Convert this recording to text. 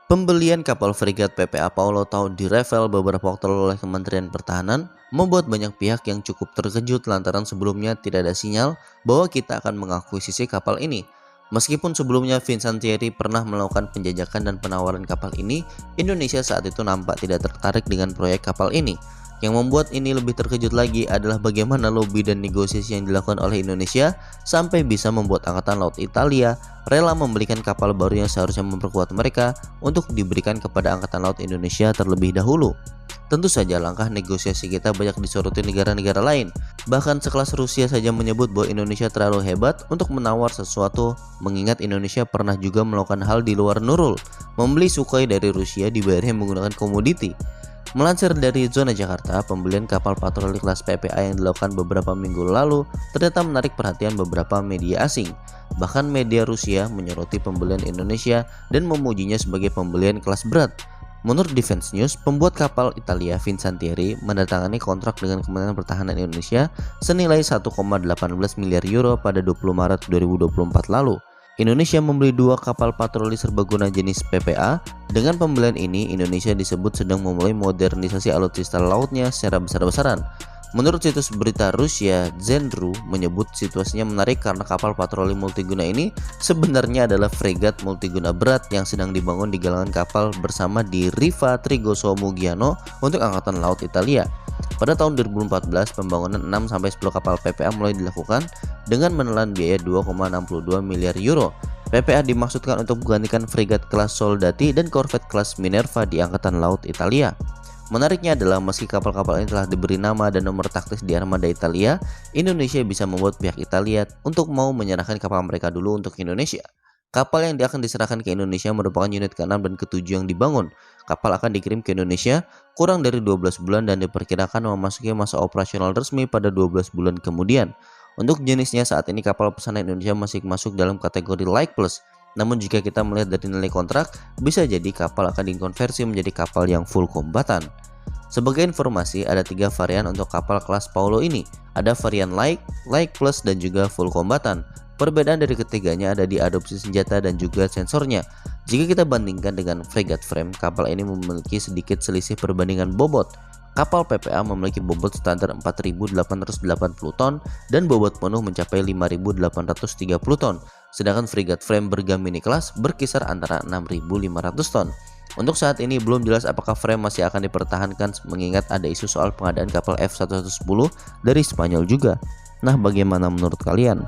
Pembelian kapal fregat PPA Paulo Tau di Revel beberapa waktu lalu oleh Kementerian Pertahanan membuat banyak pihak yang cukup terkejut lantaran sebelumnya tidak ada sinyal bahwa kita akan mengakuisisi kapal ini. Meskipun sebelumnya Vincent Thierry pernah melakukan penjajakan dan penawaran kapal ini, Indonesia saat itu nampak tidak tertarik dengan proyek kapal ini. Yang membuat ini lebih terkejut lagi adalah bagaimana lobby dan negosiasi yang dilakukan oleh Indonesia sampai bisa membuat Angkatan Laut Italia rela membelikan kapal baru yang seharusnya memperkuat mereka untuk diberikan kepada Angkatan Laut Indonesia terlebih dahulu. Tentu saja langkah negosiasi kita banyak disoroti negara-negara lain. Bahkan sekelas Rusia saja menyebut bahwa Indonesia terlalu hebat untuk menawar sesuatu, mengingat Indonesia pernah juga melakukan hal di luar Nurul, membeli Sukhoi dari Rusia dibayarnya menggunakan komoditi. Melansir dari Zona Jakarta, pembelian kapal patroli kelas PPA yang dilakukan beberapa minggu lalu ternyata menarik perhatian beberapa media asing. Bahkan media Rusia menyoroti pembelian Indonesia dan memujinya sebagai pembelian kelas berat. Menurut Defense News, pembuat kapal Italia Vincent Thierry menandatangani kontrak dengan Kementerian Pertahanan Indonesia senilai 1,18 miliar euro pada 20 Maret 2024 lalu. Indonesia membeli 2 kapal patroli serbaguna jenis PPA. Dengan pembelian ini, Indonesia disebut sedang memulai modernisasi alutsista lautnya secara besar-besaran. Menurut situs berita Rusia, Zenru menyebut situasinya menarik karena kapal patroli multiguna ini sebenarnya adalah fregat multiguna berat yang sedang dibangun di galangan kapal bersama di Riva Trigoso Mugiano untuk Angkatan Laut Italia. Pada tahun 2014, pembangunan 6-10 kapal PPA mulai dilakukan dengan menelan biaya 2,62 miliar euro. PPA dimaksudkan untuk menggantikan fregat kelas Soldati dan korvet kelas Minerva di Angkatan Laut Italia. Menariknya adalah meski kapal-kapal ini telah diberi nama dan nomor taktis di armada Italia, Indonesia bisa membuat pihak Italia untuk mau menyerahkan kapal mereka dulu untuk Indonesia. Kapal yang akan diserahkan ke Indonesia merupakan unit ke-6 dan ke-7 yang dibangun. Kapal akan dikirim ke Indonesia kurang dari 12 bulan dan diperkirakan memasuki masa operasional resmi pada 12 bulan kemudian. Untuk jenisnya saat ini kapal pesanan Indonesia masih masuk dalam kategori Light Plus. Namun jika kita melihat dari nilai kontrak, bisa jadi kapal akan dikonversi menjadi kapal yang full kombatan. Sebagai informasi, ada 3 varian untuk kapal kelas Paulo ini. Ada varian Light, Light Plus, dan juga full kombatan. Perbedaan dari ketiganya ada di adopsi senjata dan juga sensornya. Jika kita bandingkan dengan frigate frame, kapal ini memiliki sedikit selisih perbandingan bobot. Kapal PPA memiliki bobot standar 4.880 ton dan bobot penuh mencapai 5.830 ton. Sedangkan frigate frame bergamini kelas berkisar antara 6.500 ton. Untuk saat ini belum jelas apakah frame masih akan dipertahankan mengingat ada isu soal pengadaan kapal F-110 dari Spanyol juga. Nah, bagaimana menurut kalian?